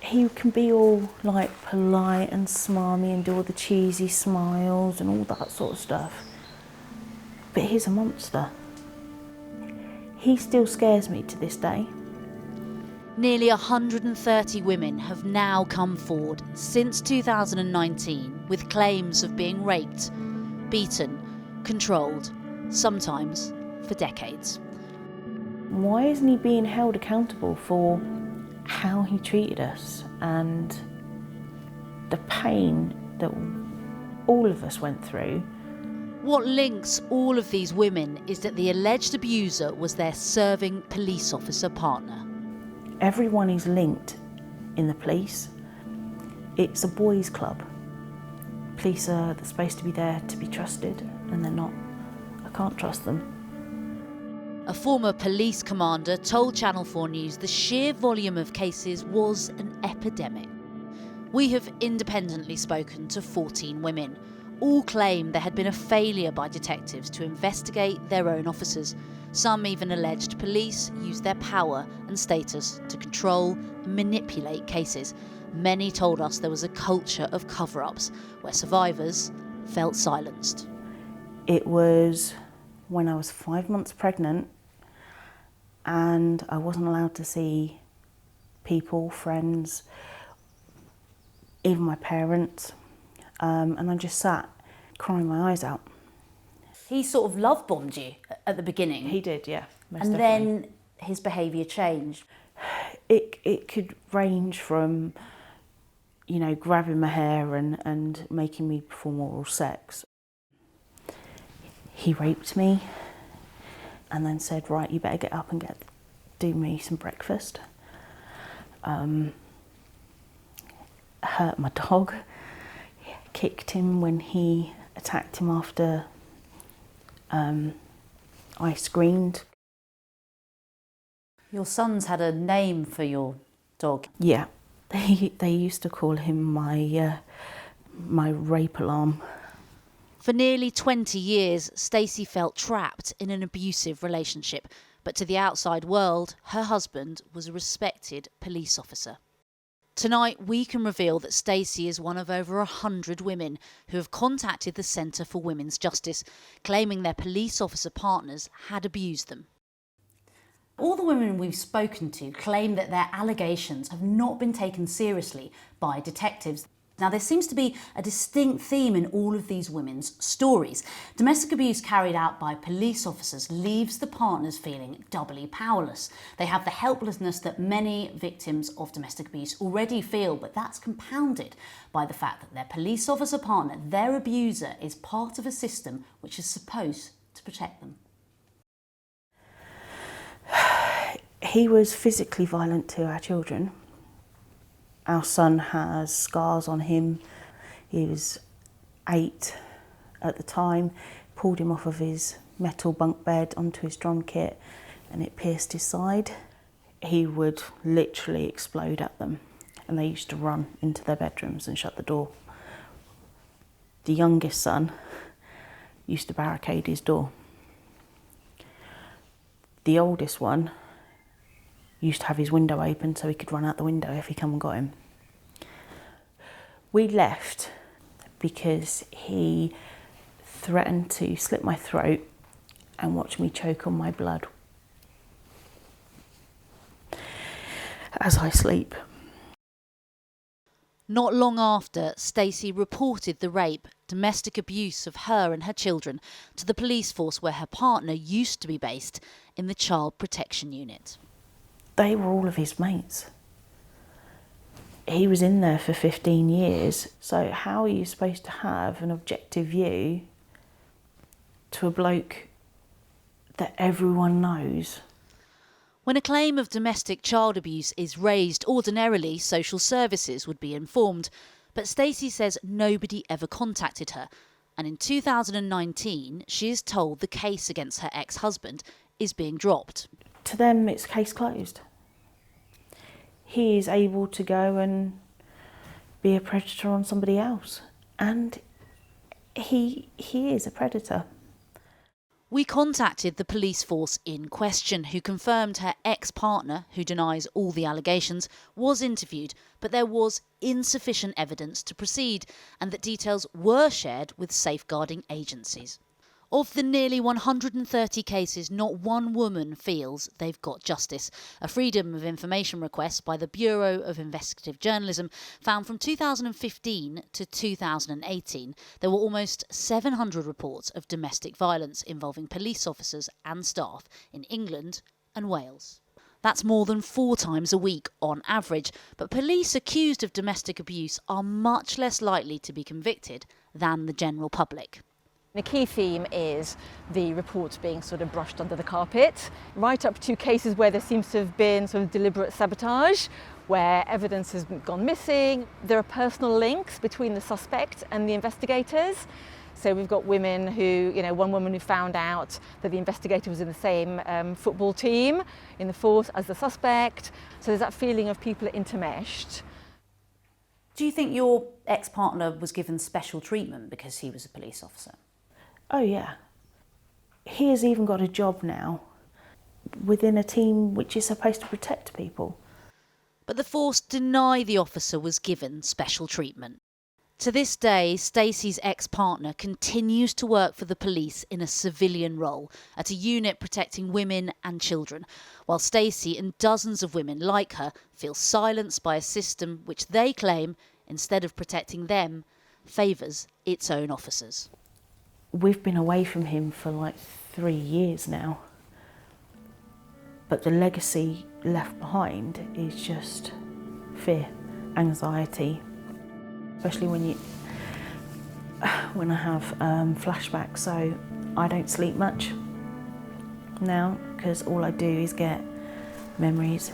He can be all like polite and smarmy and do all the cheesy smiles and all that sort of stuff. But he's a monster. He still scares me to this day. Nearly 130 women have now come forward since 2019 with claims of being raped, beaten, controlled, sometimes for decades. Why isn't he being held accountable for how he treated us and the pain that all of us went through? What links all of these women is that the alleged abuser was their serving police officer partner. Everyone is linked in the police. It's a boys' club. Police are supposed to be there to be trusted, and they're not. I can't trust them. A former police commander told Channel 4 News the sheer volume of cases was an epidemic. We have independently spoken to 14 women. All claim there had been a failure by detectives to investigate their own officers. Some even alleged police used their power and status to control and manipulate cases. Many told us there was a culture of cover-ups where survivors felt silenced. It was when I was 5 months pregnant and I wasn't allowed to see people, friends, even my parents, and I just sat crying my eyes out. He sort of love-bombed you at the beginning. He did, yeah. And then his behaviour changed. It could range from, you know, grabbing my hair and making me perform oral sex. He raped me and then said, right, you better get up and do me some breakfast. Hurt my dog, kicked him when he attacked him after I screamed. Your son's had a name for your dog. Yeah, they used to call him my rape alarm. For nearly 20 years, Stacey felt trapped in an abusive relationship. But to the outside world, her husband was a respected police officer. Tonight, we can reveal that Stacey is one of over 100 women who have contacted the Centre for Women's Justice, claiming their police officer partners had abused them. All the women we've spoken to claim that their allegations have not been taken seriously by detectives. Now, there seems to be a distinct theme in all of these women's stories. Domestic abuse carried out by police officers leaves the partners feeling doubly powerless. They have the helplessness that many victims of domestic abuse already feel, but that's compounded by the fact that their police officer partner, their abuser, is part of a system which is supposed to protect them. He was physically violent to our children. Our son has scars on him. He was 8 at the time, pulled him off of his metal bunk bed onto his drum kit and it pierced his side. He would literally explode at them and they used to run into their bedrooms and shut the door. The youngest son used to barricade his door. The oldest one used to have his window open so he could run out the window if he come and got him. We left because he threatened to slit my throat and watch me choke on my blood as I sleep. Not long after, Stacey reported the rape, domestic abuse of her and her children to the police force where her partner used to be based in the Child Protection Unit. They were all of his mates. He was in there for 15 years, so how are you supposed to have an objective view to a bloke that everyone knows? When a claim of domestic child abuse is raised, ordinarily social services would be informed. But Stacey says nobody ever contacted her. And in 2019, she is told the case against her ex-husband is being dropped. To them, it's case closed. He is able to go and be a predator on somebody else. And he is a predator. We contacted the police force in question, who confirmed her ex-partner, who denies all the allegations, was interviewed, but there was insufficient evidence to proceed, and that details were shared with safeguarding agencies. Of the nearly 130 cases, not one woman feels they've got justice. A Freedom of Information request by the Bureau of Investigative Journalism found from 2015 to 2018 there were almost 700 reports of domestic violence involving police officers and staff in England and Wales. That's more than 4 times a week on average, but police accused of domestic abuse are much less likely to be convicted than the general public. The key theme is the reports being sort of brushed under the carpet, right up to cases where there seems to have been sort of deliberate sabotage, where evidence has gone missing. There are personal links between the suspect and the investigators. So we've got women who, one woman who found out that the investigator was in the same football team in the force as the suspect. So there's that feeling of people are intermeshed. Do you think your ex-partner was given special treatment because he was a police officer? Oh yeah. He has even got a job now within a team which is supposed to protect people. But the force deny the officer was given special treatment. To this day, Stacey's ex-partner continues to work for the police in a civilian role at a unit protecting women and children, while Stacey and dozens of women like her feel silenced by a system which they claim, instead of protecting them, favours its own officers. We've been away from him for like 3 years now. But the legacy left behind is just fear, anxiety, especially when I have flashbacks. So I don't sleep much now because all I do is get memories